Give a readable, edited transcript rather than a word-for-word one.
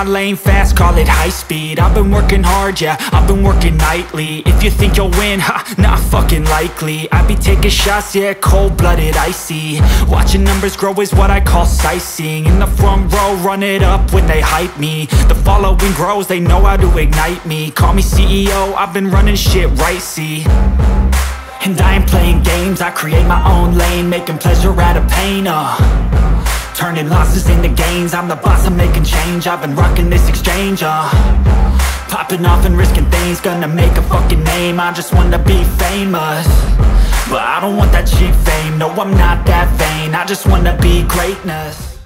lane fast, call it high speed. I've been working hard, yeah, I've been working nightly. If you think you'll win, ha, not fucking likely. I be taking shots, yeah, cold-blooded, icy. Watching numbers grow is what I call sightseeing. In the front row, run it up when they hype me. The following grows, they know how to ignite me. Call me CEO, I've been running shit right, see. And I ain't playing games, I create my own lane, making pleasure out of pain, turning losses into gains. I'm the boss, I'm making change. I've been rocking this exchange, popping off and risking things. Gonna make a fucking name, I just wanna be famous. But I don't want that cheap fame, no I'm not that vain. I just wanna be greatness.